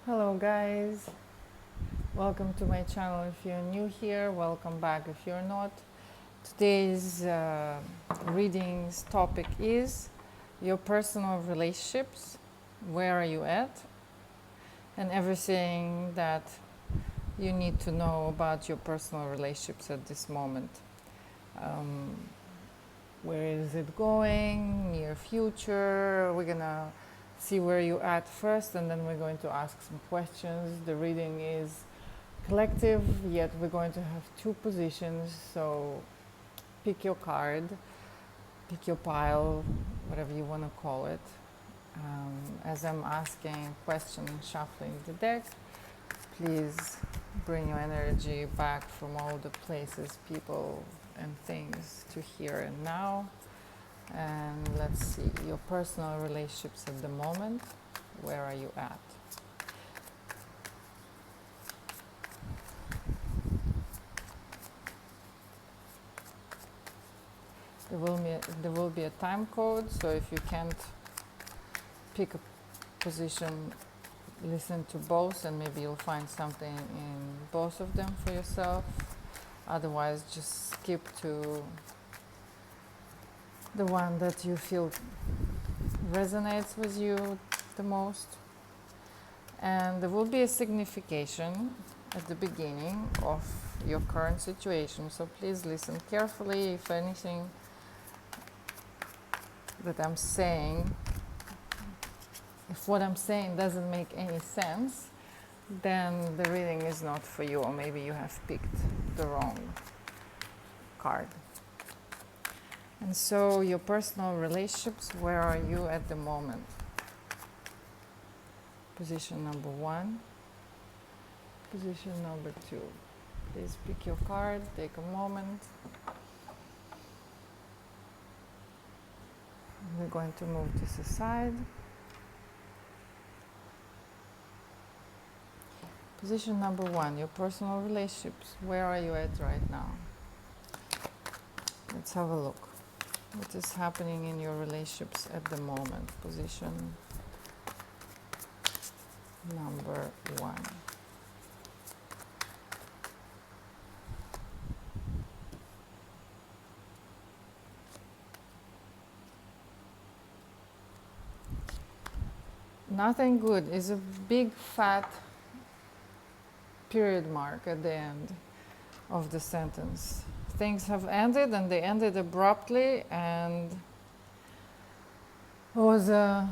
Hello guys, welcome to my channel. If you're new here, welcome back if you're not. Today's reading's topic is your personal relationships. Where are you at? And everything that you need to know about your personal relationships at this moment. Um, where is it going? Near future? We're gonna see where you're at first, and then we're going to ask some questions. The reading is collective, yet we're going to have two positions, so pick your card, pick your pile, whatever you want to call it. As I'm asking questions and shuffling the deck, please bring your energy back from all the places, people, and things to here and now. And let's see, your personal relationships at the moment, where are you at? There will be a time code, so if you can't pick a position, listen to both and maybe you'll find something in both of them for yourself. Otherwise, just skip to the one that you feel resonates with you the most. And there will be a signification at the beginning of your current situation, so please listen carefully. If anything that I'm saying, if what I'm saying doesn't make any sense, then the reading is not for you, or maybe you have picked the wrong card. And so your personal relationships, where are you at the moment? Position number 1, position number 2. Please pick your card, take a moment. We're going to move this aside. Position number 1, your personal relationships. Where are you at right now? Let's have a look. What is happening in your relationships at the moment? Position number 1. Nothing good is a big fat period mark at the end of the sentence. Things have ended, and they ended abruptly, and it was a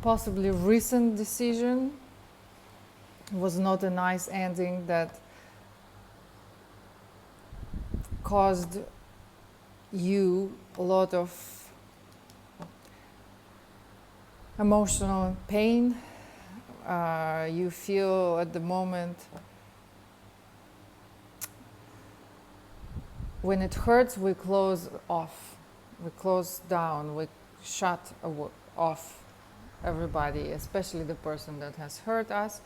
possibly recent decision. It was not a nice ending that caused you a lot of emotional pain. You feel at the moment, when it hurts, we close off, we close down, we shut off everybody, especially the person that has hurt us.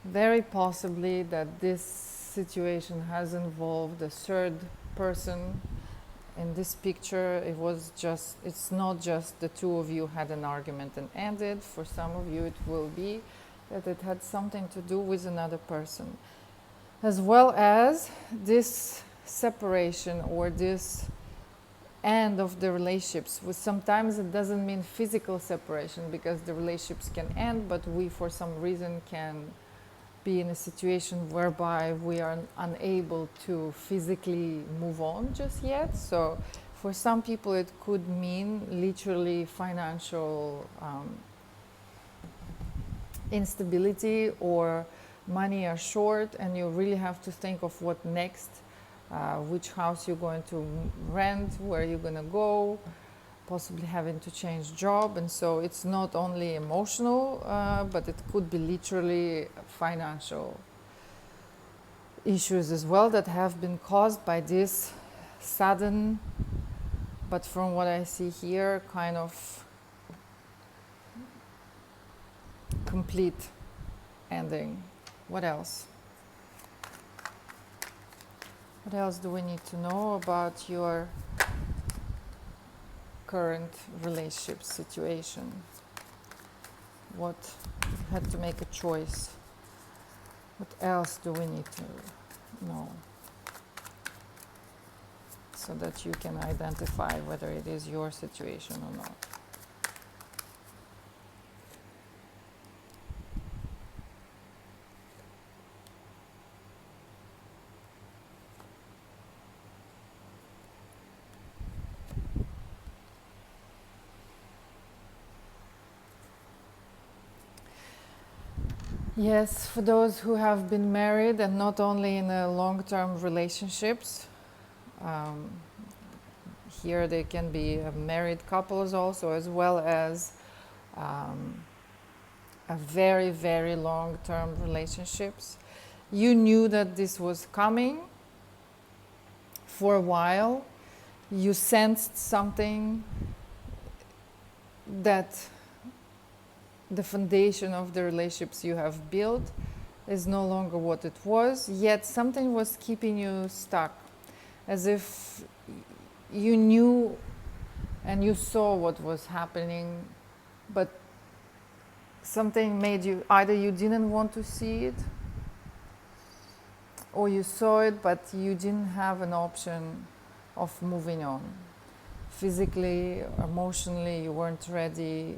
Very possibly that this situation has involved a third person. In this picture, it's not just the two of you had an argument and ended. For some of you, it will be that it had something to do with another person. As well as this separation or this end of the relationships. Sometimes it doesn't mean physical separation, because the relationships can end, but we for some reason can be in a situation whereby we are unable to physically move on just yet. So for some people it could mean literally financial instability, or money are short and you really have to think of what next, which house you're going to rent, where you're going to go, possibly having to change job. And so it's not only emotional, but it could be literally financial issues as well that have been caused by this sudden, but from what I see here, kind of complete ending. What else? What else do we need to know about your current relationship situation? What, you had to make a choice What else do we need to know so that you can identify whether it is your situation or not? Yes, for those who have been married and not only in long-term relationships, um, here they can be married couples also, as well as um, a very, very long-term relationships. You knew that this was coming for a while. You sensed something that the foundation of the relationships you have built is no longer what it was, yet something was keeping you stuck, as if you knew and you saw what was happening, but something made you, either you didn't want to see it, or you saw it but you didn't have an option of moving on. Physically, emotionally, you weren't ready.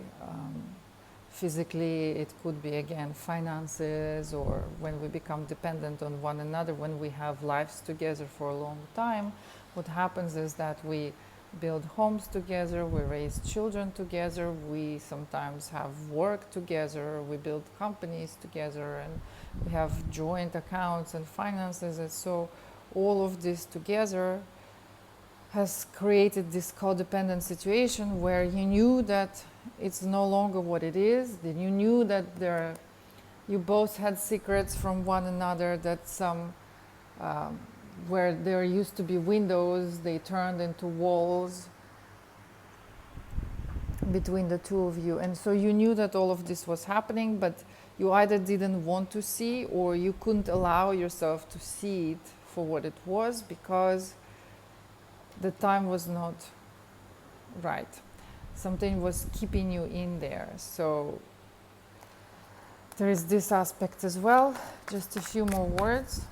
Physically, it could be again finances, or when we become dependent on one another, when we have lives together for a long time, what happens is that we build homes together, we raise children together, we sometimes have work together, we build companies together, and we have joint accounts and finances, and so all of this together has created this codependent situation where you knew that it's no longer what it is, that you knew that you both had secrets from one another, that where there used to be windows, they turned into walls between the two of you. And so you knew that all of this was happening, but you either didn't want to see, or you couldn't allow yourself to see it for what it was, because the time was not right. Something was keeping you in there. So there is this aspect as well. Just a few more words.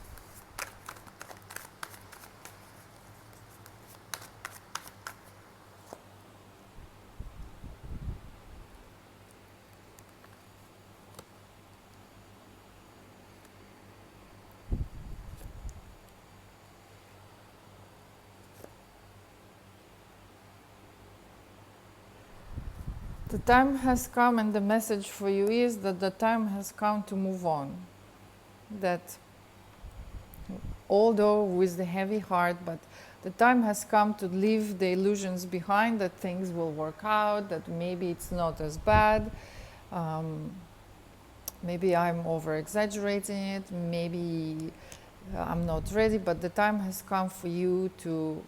The time has come, and the message for you is that the time has come to move on. That although with the heavy heart, but the time has come to leave the illusions behind, that things will work out, that maybe it's not as bad. Maybe I'm over-exaggerating it, maybe I'm not ready, but the time has come for you to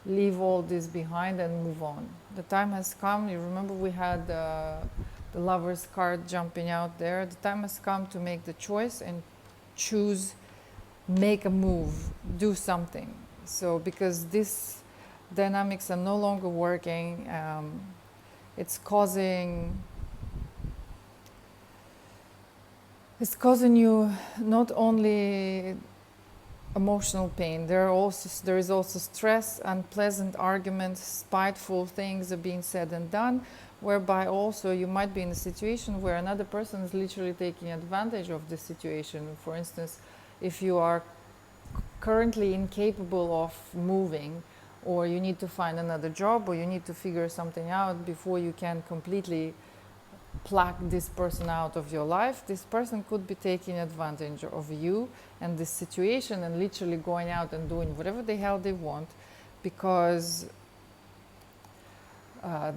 leave all this behind and move on. The time has come. You remember we had the Lover's card jumping out there. The time has come to make the choice and choose, make a move, do something. So because these dynamics are no longer working, it's causing you not only emotional pain, there is also stress, unpleasant arguments, spiteful things are being said and done, whereby also you might be in a situation where another person is literally taking advantage of the situation. For instance, if you are currently incapable of moving, or you need to find another job, or you need to figure something out before you can completely pluck this person out of your life, this person could be taking advantage of you and this situation and literally going out and doing whatever the hell they want, because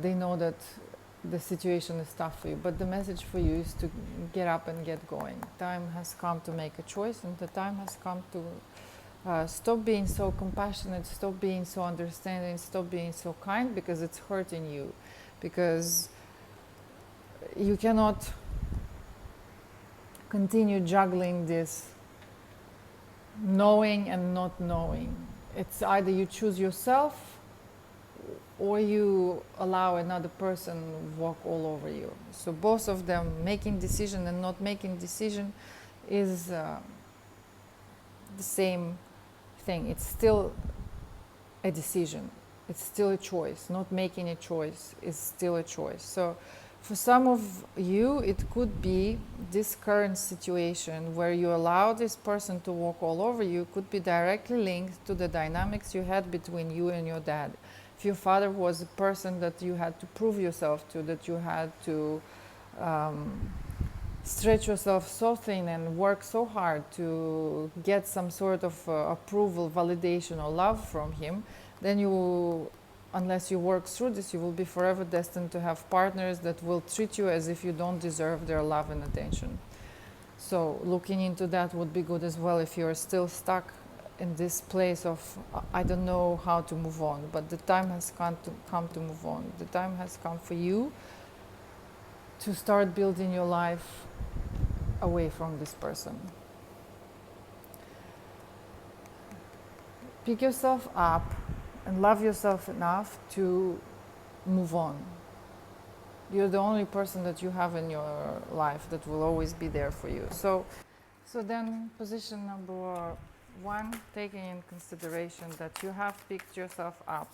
they know that the situation is tough for you. But the message for you is to get up and get going. Time has come to make a choice, and the time has come to stop being so compassionate, stop being so understanding, stop being so kind, because it's hurting you. Because you cannot continue juggling this knowing and not knowing. It's either you choose yourself, or you allow another person walk all over you. So both of them, making decision and not making decision, is the same thing. It's still a decision. It's still a choice. Not making a choice is still a choice. So for some of you, it could be this current situation where you allow this person to walk all over you could be directly linked to the dynamics you had between you and your dad. If your father was a person that you had to prove yourself to, that you had to stretch yourself so thin and work so hard to get some sort of approval, validation, or love from him, then you, unless you work through this, you will be forever destined to have partners that will treat you as if you don't deserve their love and attention. So looking into that would be good as well if you're still stuck in this place of I don't know how to move on, but the time has come to move on. The time has come for you to start building your life away from this person. Pick yourself up and love yourself enough to move on. You're the only person that you have in your life that will always be there for you. So then position number 1, taking in consideration that you have picked yourself up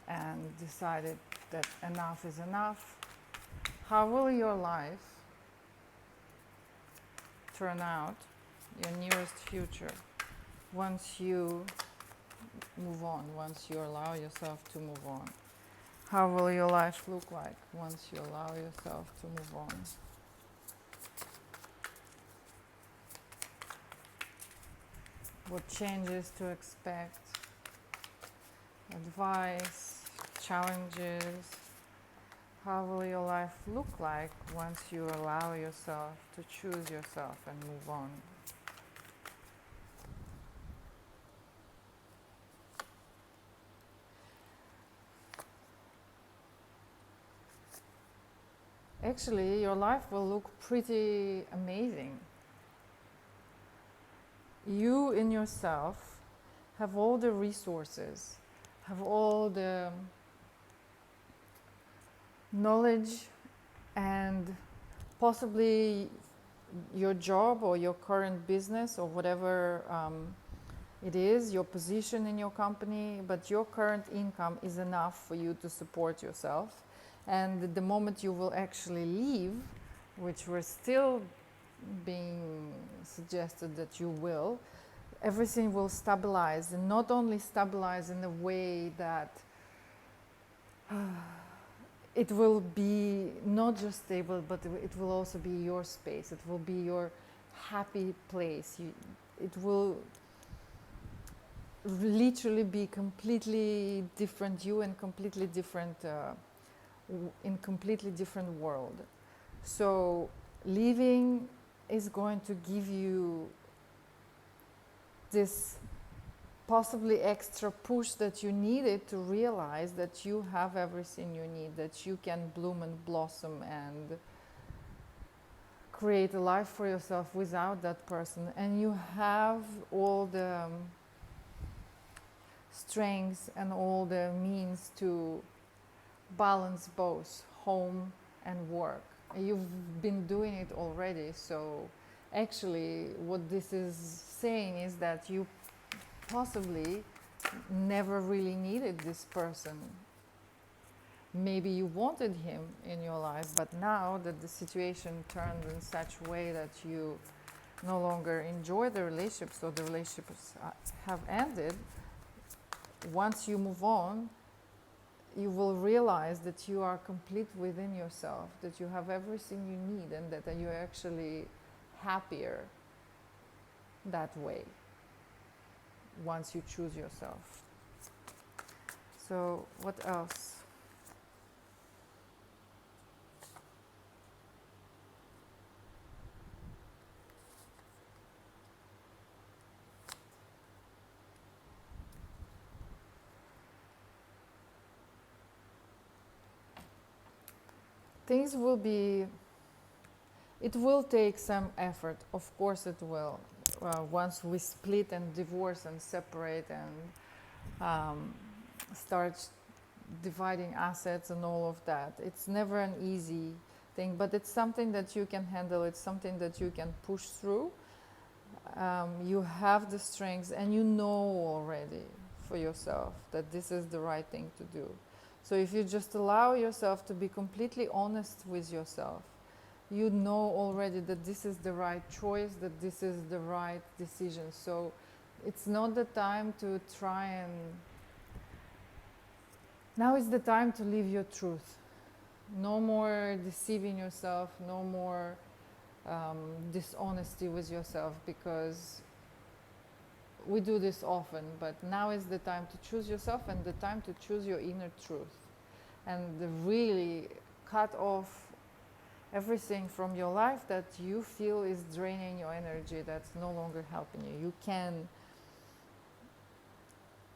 and decided that enough is enough. How will your life turn out, your nearest future, once you move on, once you allow yourself to move on? How will your life look like once you allow yourself to move on? What changes to expect? Advice, challenges. How will your life look like once you allow yourself to choose yourself and move on? Actually, your life will look pretty amazing. You in yourself have all the resources, have all the knowledge, and possibly your job or your current business or whatever it is, your position in your company, but your current income is enough for you to support yourself. And the moment you will actually leave, which we're still being suggested that you will, everything will stabilize, and not only stabilize in a way that it will be not just stable, but it will also be your space. It will be your happy place. It will literally be completely different you and completely different in completely different world. So leaving is going to give you this possibly extra push that you needed to realize that you have everything you need, that you can bloom and blossom and create a life for yourself without that person, and you have all the strengths and all the means to balance both home and work. You've been doing it already, so actually what this is saying is that you possibly never really needed this person. Maybe you wanted him in your life, but now that the situation turned in such a way that you no longer enjoy the relationships, or the relationships have ended, once you move on, you will realize that you are complete within yourself, that you have everything you need, and that you're actually happier that way once you choose yourself. So what else? Things will be, it will take some effort, of course it will. Once we split and divorce and separate and start dividing assets and all of that, it's never an easy thing, but it's something that you can handle. It's something that you can push through. You have the strength, and you know already for yourself that this is the right thing to do. So if you just allow yourself to be completely honest with yourself, you know already that this is the right choice, that this is the right decision. So it's not the time to try and... Now is the time to live your truth. No more deceiving yourself, no more dishonesty with yourself, because we do this often, but now is the time to choose yourself and the time to choose your inner truth and really cut off everything from your life that you feel is draining your energy, that's no longer helping you. You can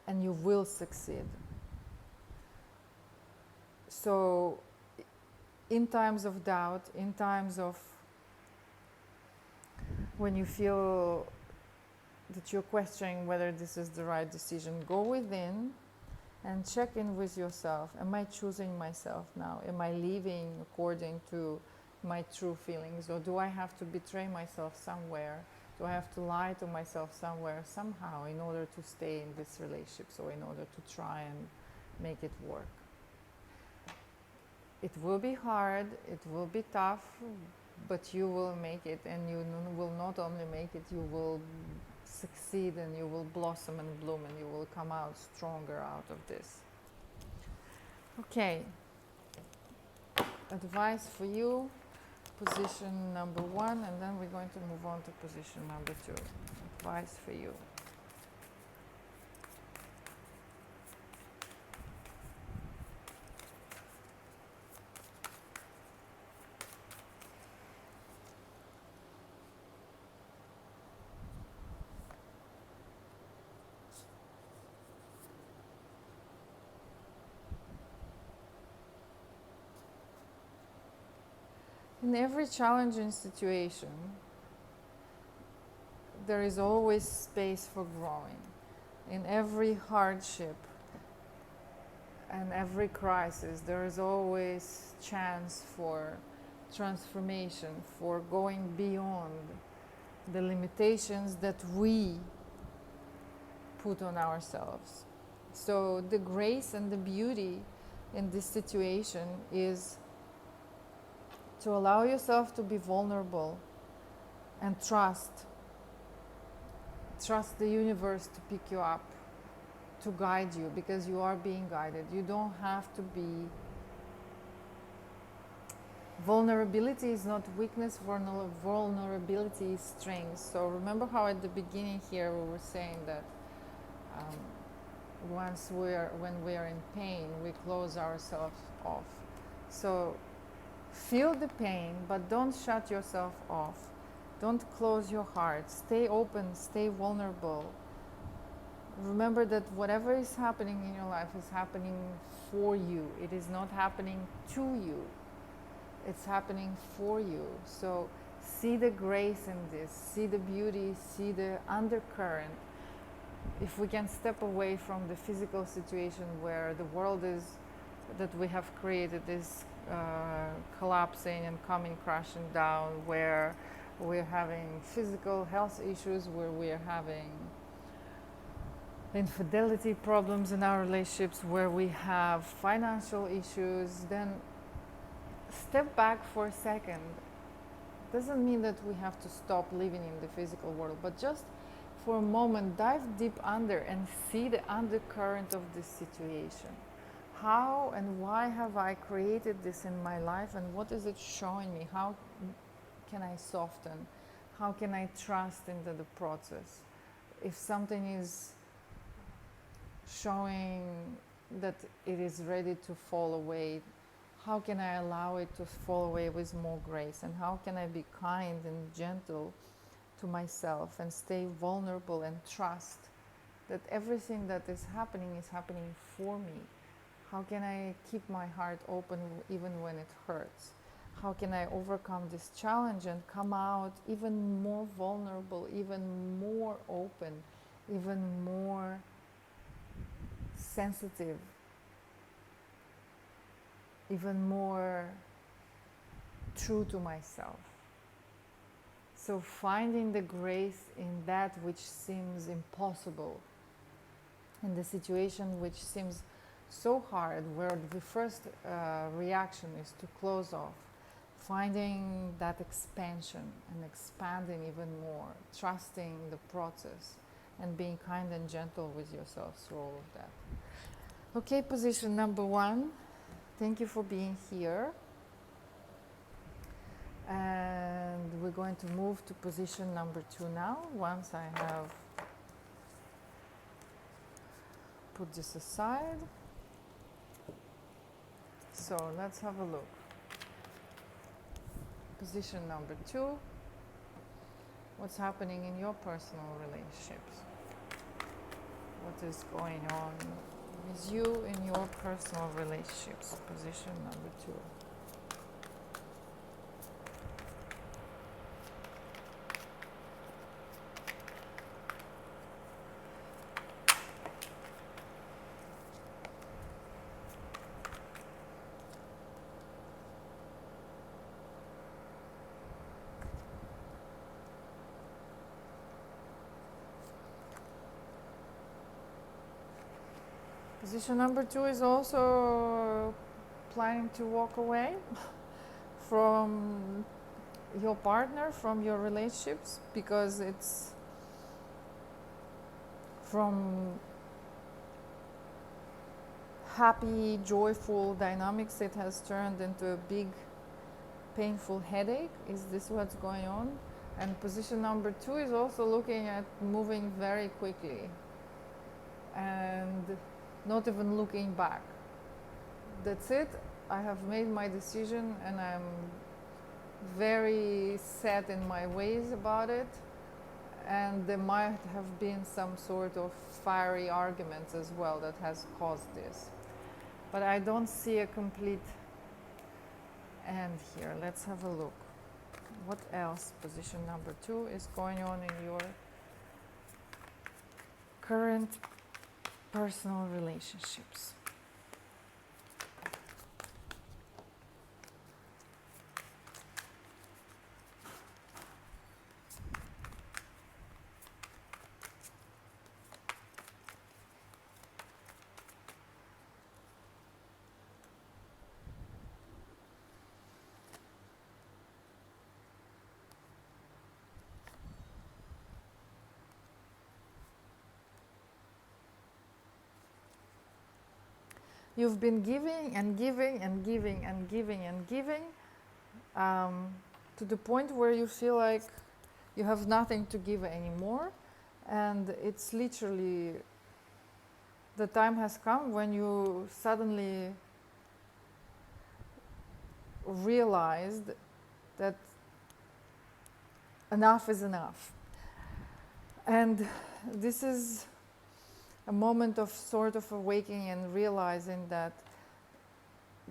and you will succeed. So in times of doubt, in times of when you feel that you're questioning whether this is the right decision, go within and check in with yourself. Am I choosing myself now? Am I living according to my true feelings, or do I have to betray myself somewhere? Do I have to lie to myself somewhere, somehow, in order to stay in this relationship, or in order to try and make it work? It will be hard, it will be tough, but you will make it, and you will not only make it, you will succeed, and you will blossom and bloom, and you will come out stronger out of this. Okay, advice for you, position number 1, and then we're going to move on to position number 2. Advice for you. In every challenging situation, there is always space for growing. In every hardship and every crisis, there is always chance for transformation, for going beyond the limitations that we put on ourselves. So the grace and the beauty in this situation is to allow yourself to be vulnerable and trust the universe to pick you up, to guide you, because you are being guided. You don't have to be... Vulnerability is not weakness, vulnerability is strength. So remember how at the beginning here we were saying that when we are in pain, we close ourselves off. So feel the pain, but don't shut yourself off. Don't close your heart. Stay open, stay vulnerable. Remember that whatever is happening in your life is happening for you. It is not happening to you. It's happening for you. So see the grace in this, see the beauty, see the undercurrent. If we can step away from the physical situation where the world that we have created is collapsing and coming crashing down, where we're having physical health issues, where we're having infidelity problems in our relationships, where we have financial issues, then step back for a second. Doesn't mean that we have to stop living in the physical world, but just for a moment dive deep under and see the undercurrent of this situation. How and why have I created this in my life, and what is it showing me? How can I soften? How can I trust into the process? If something is showing that it is ready to fall away, how can I allow it to fall away with more grace? And how can I be kind and gentle to myself and stay vulnerable and trust that everything that is happening for me? How can I keep my heart open even when it hurts? How can I overcome this challenge and come out even more vulnerable, even more open, even more sensitive, even more true to myself. So finding the grace in that which seems impossible, in the situation which seems so hard, where the first reaction is to close off, finding that expansion and expanding even more, trusting the process and being kind and gentle with yourself through all of that. Okay, position number 1. Thank you for being here. And we're going to move to position number 2 now, once I have put this aside. So let's have a look. Position number 2. What's happening in your personal relationships? What is going on with you in your personal relationships? Position number 2. Position number 2 is also planning to walk away from your partner, from your relationships, because it's from happy, joyful dynamics, it has turned into a big, painful headache. Is this what's going on? And position number 2 is also looking at moving very quickly and not even looking back. That's it. I have made my decision and I'm very set in my ways about it. And there might have been some sort of fiery arguments as well that has caused this. But I don't see a complete end here. Let's have a look. What else? Position number 2 is going on in your current personal relationships. You've been giving and giving and giving and giving and giving to the point where you feel like you have nothing to give anymore. And it's literally the time has come when you suddenly realized that enough is enough. And this is a moment of sort of awakening and realizing that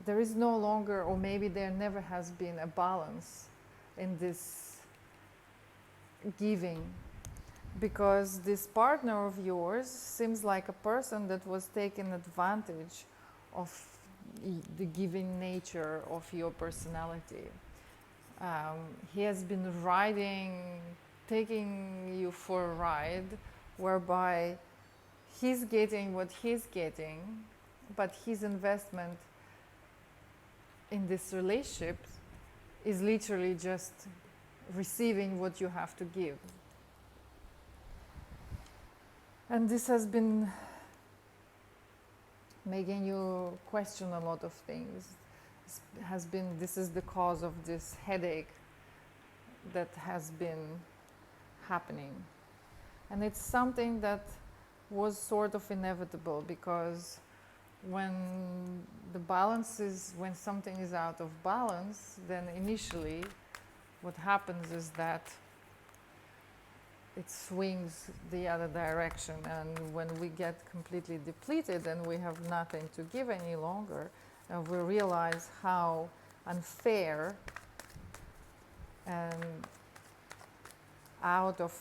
there is no longer, or maybe there never has been, a balance in this giving, because this partner of yours seems like a person that was taking advantage of the giving nature of your personality. He has been taking you for a ride, whereby he's getting what he's getting, but his investment in this relationship is literally just receiving what you have to give. And this has been making you question a lot of things. This is the cause of this headache that has been happening. And it's something that was sort of inevitable, because when something is out of balance, then initially what happens is that it swings the other direction, and when we get completely depleted and we have nothing to give any longer, we realize how unfair and out of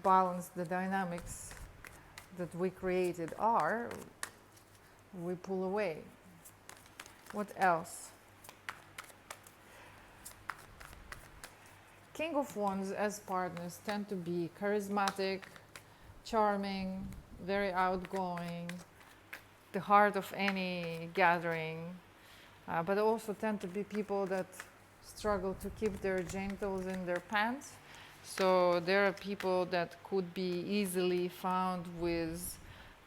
balance the dynamics that we created are, we pull away. What else? King of Wands as partners tend to be charismatic, charming, very outgoing, the heart of any gathering, but also tend to be people that struggle to keep their genitals in their pants. So there are people that could be easily found with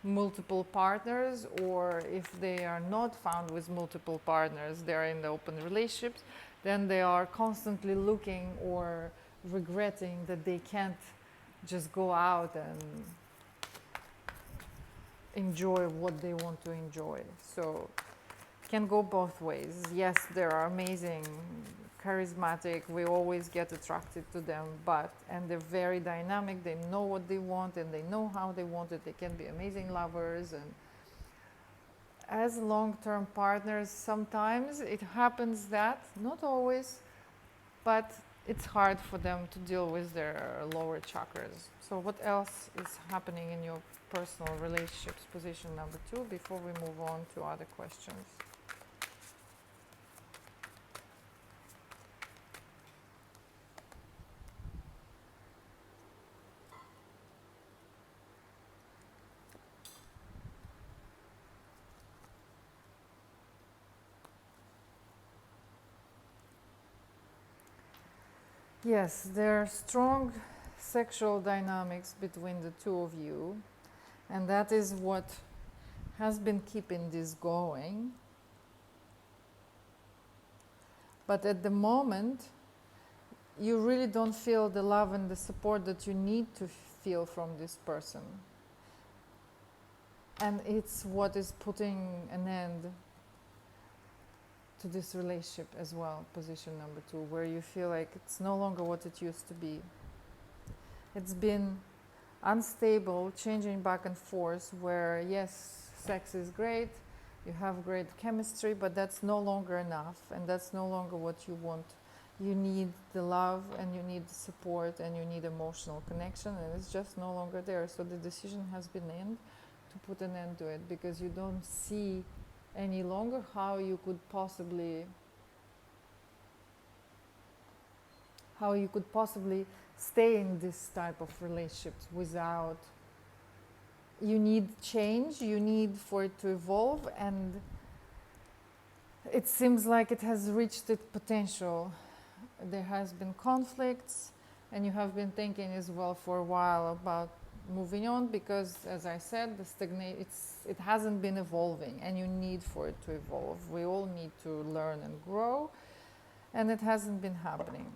multiple partners, or if they are not found with multiple partners, they are in the open relationships, then they are constantly looking or regretting that they can't just go out and enjoy what they want to enjoy. So it can go both ways. Yes, they are amazing, charismatic, we always get attracted to them, and they're very dynamic, they know what they want and they know how they want it. They can be amazing lovers, and as long-term partners sometimes it happens that, not always, but it's hard for them to deal with their lower chakras. So what else is happening in your personal relationships, position number 2, before we move on to other questions? Yes, there are strong sexual dynamics between the two of you, and that is what has been keeping this going. But at the moment, you really don't feel the love and the support that you need to feel from this person. And it's what is putting an end to this relationship as well, position number 2, where you feel like it's no longer what it used to be. It's been unstable, changing back and forth, where yes, sex is great, you have great chemistry, but that's no longer enough, and that's no longer what you want. You need the love, and you need the support, and you need emotional connection, and it's just no longer there. So the decision has been made to put an end to it, because you don't see any longer how you could possibly stay in this type of relationships without. You need change, you need for it to evolve, and it seems like it has reached its potential. There has been conflicts, and you have been thinking as well for a while about moving on, because as I said, it hasn't been evolving, and you need for it to evolve. We all need to learn and grow, and it hasn't been happening.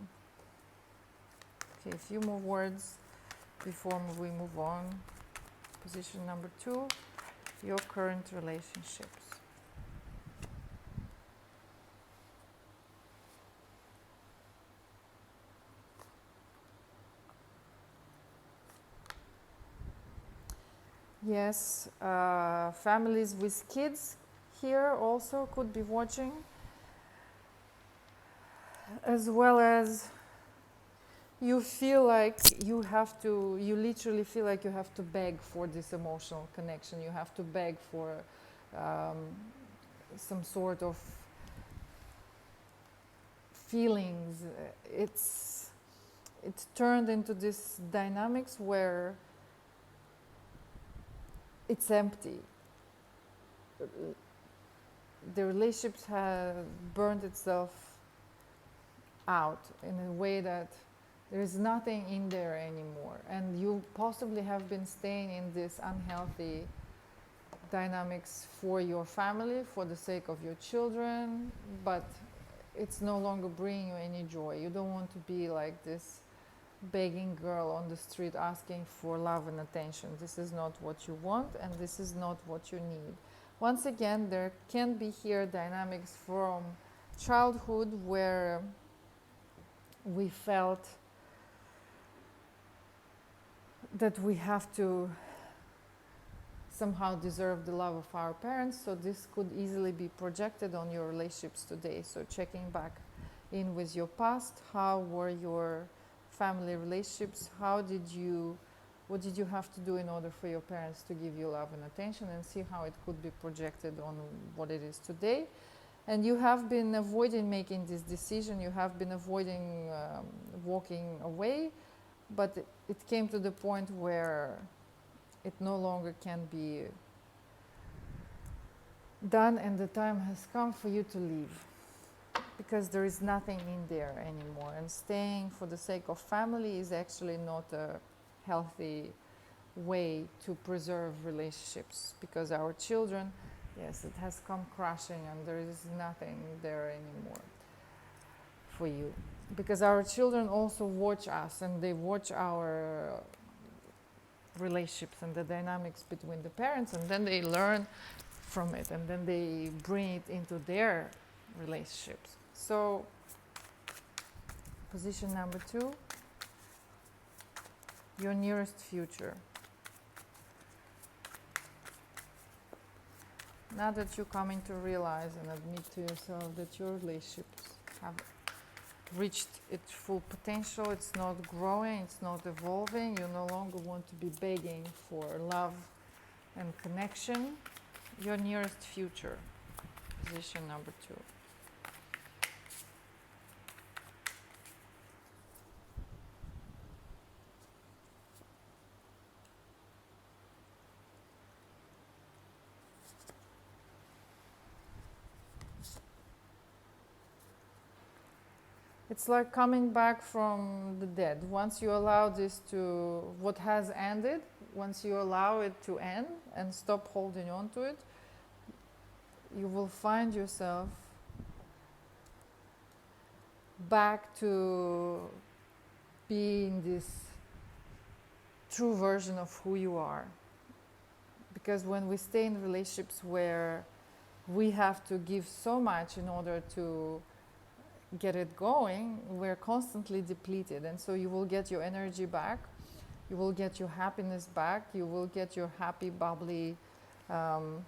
Okay, a few more words before we move on. Position number 2, your current relationships. Yes, families with kids here also could be watching, as well as you feel like you literally feel like you have to beg for this emotional connection. You have to beg for some sort of feelings. It's turned into this dynamics where it's empty. The relationships have burned itself out in a way that there is nothing in there anymore, and you possibly have been staying in this unhealthy dynamics for your family, for the sake of your children, but it's no longer bringing you any joy. You don't want to be like this begging girl on the street asking for love and attention. This is not what you want, and this is not what you need. Once again, there can be here dynamics from childhood where we felt that we have to somehow deserve the love of our parents, so this could easily be projected on your relationships today. So checking back in with your past, how were your family relationships, what did you have to do in order for your parents to give you love and attention, and see how it could be projected on what it is today. And you have been avoiding making this decision, you have been avoiding walking away, but it came to the point where it no longer can be done, and the time has come for you to leave, because there is nothing in there anymore, and staying for the sake of family is actually not a healthy way to preserve relationships, because our children, yes, it has come crashing and there is nothing there anymore for you, because our children also watch us and they watch our relationships and the dynamics between the parents, and then they learn from it, and then they bring it into their relationships. So position number 2, your nearest future. Now that you're coming to realize and admit to yourself that your relationships have reached its full potential, it's not growing, it's not evolving, you no longer want to be begging for love and connection, your nearest future, position number 2. It's like coming back from the dead. Once you allow this to, what has ended, once you allow it to end and stop holding on to it, you will find yourself back to being this true version of who you are. Because when we stay in relationships where we have to give so much in order to get it going, we're constantly depleted, and so you will get your energy back, you will get your happiness back, you will get your happy, bubbly self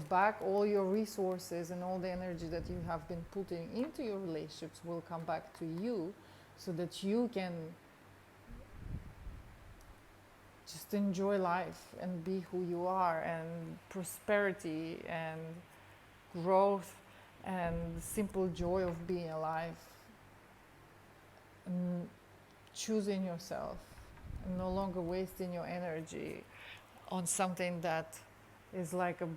back. All your resources and all the energy that you have been putting into your relationships will come back to you, so that you can just enjoy life and be who you are, and prosperity and growth and the simple joy of being alive, and choosing yourself, and no longer wasting your energy on something that is like a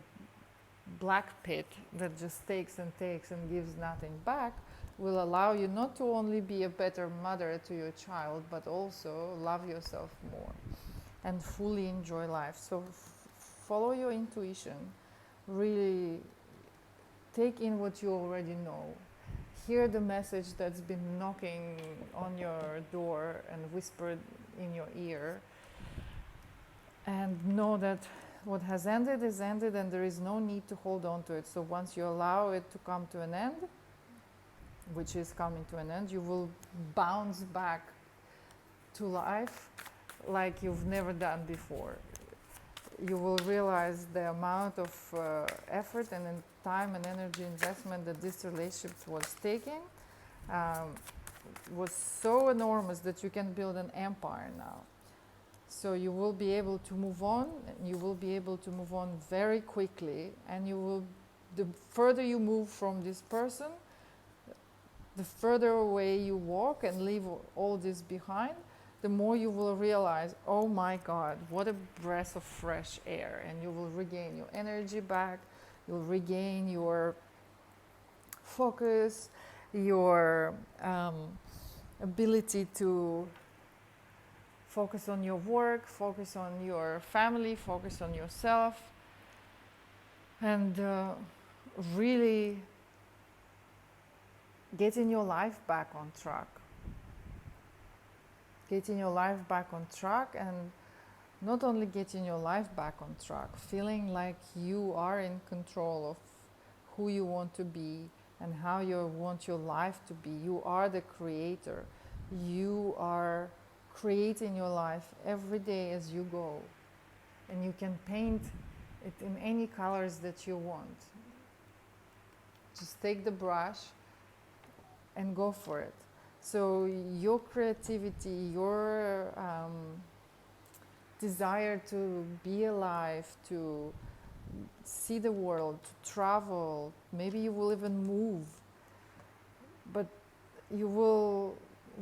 black pit that just takes and takes and gives nothing back, will allow you not to only be a better mother to your child, but also love yourself more and fully enjoy life. So follow your intuition, really take in what you already know. Hear the message that's been knocking on your door and whispered in your ear. And know that what has ended is ended, and there is no need to hold on to it. So once you allow it to come to an end, which is coming to an end, you will bounce back to life like you've never done before. You will realize the amount of effort and time and energy investment that this relationship was taking was so enormous that you can build an empire now. So you will be able to move on, and you will be able to move on very quickly, and you will, the further you move from this person, the further away you walk and leave all this behind, the more you will realize, oh my God, what a breath of fresh air, and you will regain your energy back, you'll regain your focus, your ability to focus on your work, focus on your family, focus on yourself, and really getting your life back on track. Getting your life back on track, and not only getting your life back on track, feeling like you are in control of who you want to be and how you want your life to be. You are the creator. You are creating your life every day as you go, and you can paint it in any colors that you want. Just take the brush and go for it. So your creativity, your desire to be alive, to see the world, to travel. Maybe you will even move, but you will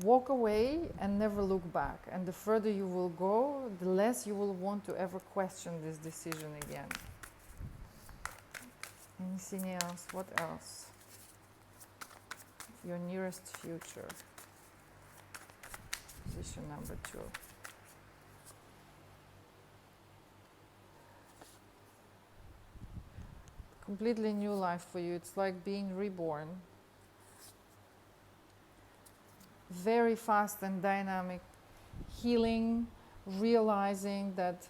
walk away and never look back. And the further you will go, the less you will want to ever question this decision again. Anything else? What else? Your nearest future. Position number 2. Completely new life for you. It's like being reborn. Very fast and dynamic healing, realizing that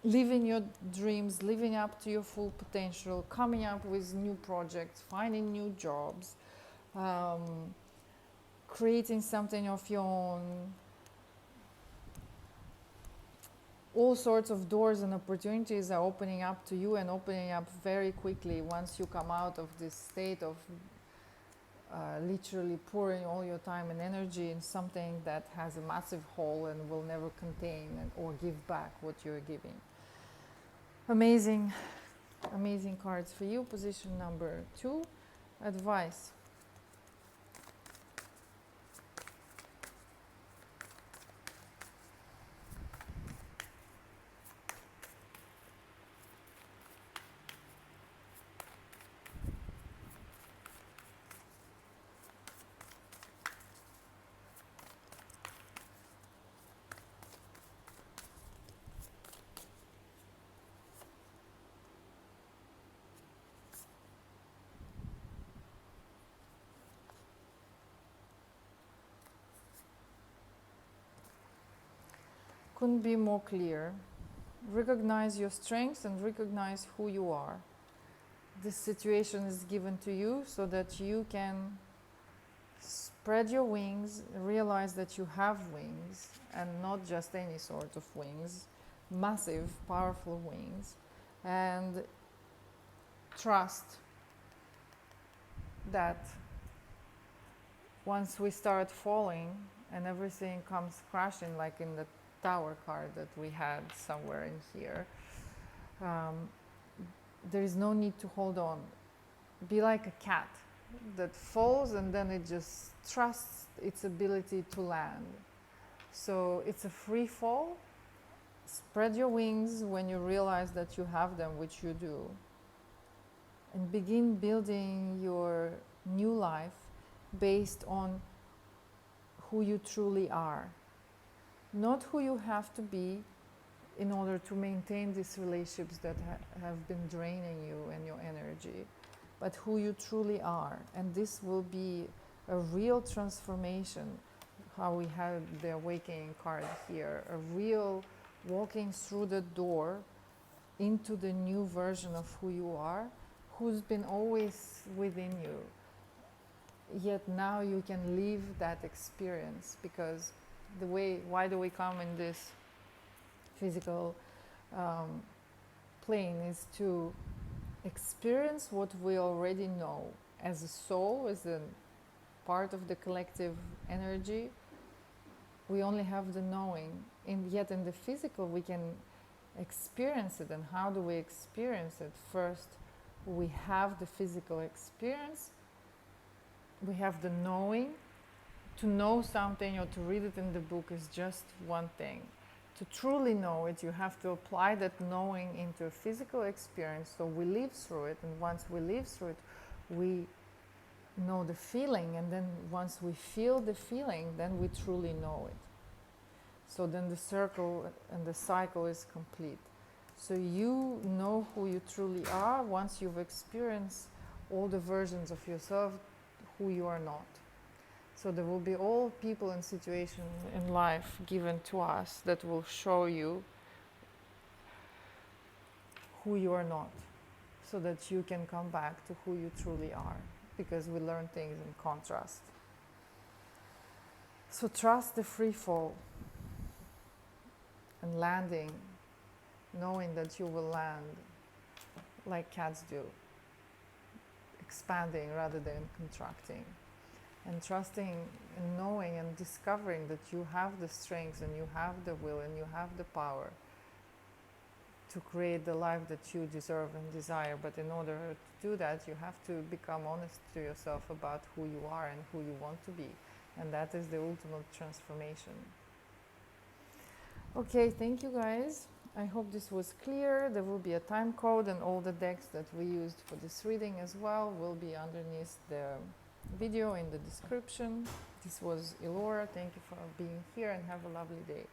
living your dreams, living up to your full potential, coming up with new projects, finding new jobs, creating something of your own. All sorts of doors and opportunities are opening up to you and opening up very quickly once you come out of this state of literally pouring all your time and energy in something that has a massive hole and will never contain or give back what you're giving. Amazing, amazing cards for you. Position number 2, advice. Couldn't be more clear. Recognize your strengths and recognize who you are. This situation is given to you so that you can spread your wings, realize that you have wings and not just any sort of wings, massive, powerful wings, and trust that once we start falling and everything comes crashing, like in the tower card that we had somewhere in here, there is no need to hold on. Be like a cat that falls and then it just trusts its ability to land. So it's a free fall. Spread your wings when you realize that you have them, which you do, and begin building your new life based on who you truly are. Not who you have to be in order to maintain these relationships that have been draining you and your energy, but who you truly are. And this will be a real transformation, how we had the awakening card here, a real walking through the door into the new version of who you are, who's been always within you. Yet now you can live that experience, because why do we come in this physical plane is to experience what we already know as a soul, as a part of the collective energy. We only have the knowing, and yet in the physical we can experience it. And how do we experience it? First, we have the physical experience, we have the knowing. To know something or to read it in the book is just one thing. To truly know it, you have to apply that knowing into a physical experience. So we live through it, and once we live through it, we know the feeling, and then once we feel the feeling, then we truly know it. So then the circle and the cycle is complete. So you know who you truly are once you've experienced all the versions of yourself who you are not. So there will be all people and situations in life given to us that will show you who you are not, so that you can come back to who you truly are, because we learn things in contrast. So trust the free fall and landing, knowing that you will land like cats do, expanding rather than contracting. And trusting and knowing and discovering that you have the strength and you have the will and you have the power to create the life that you deserve and desire. But in order to do that, you have to become honest to yourself about who you are and who you want to be. And that is the ultimate transformation. Okay, thank you guys. I hope this was clear. There will be a time code, and all the decks that we used for this reading as well will be underneath the video in the description. This was Elora. Thank you for being here and have a lovely day.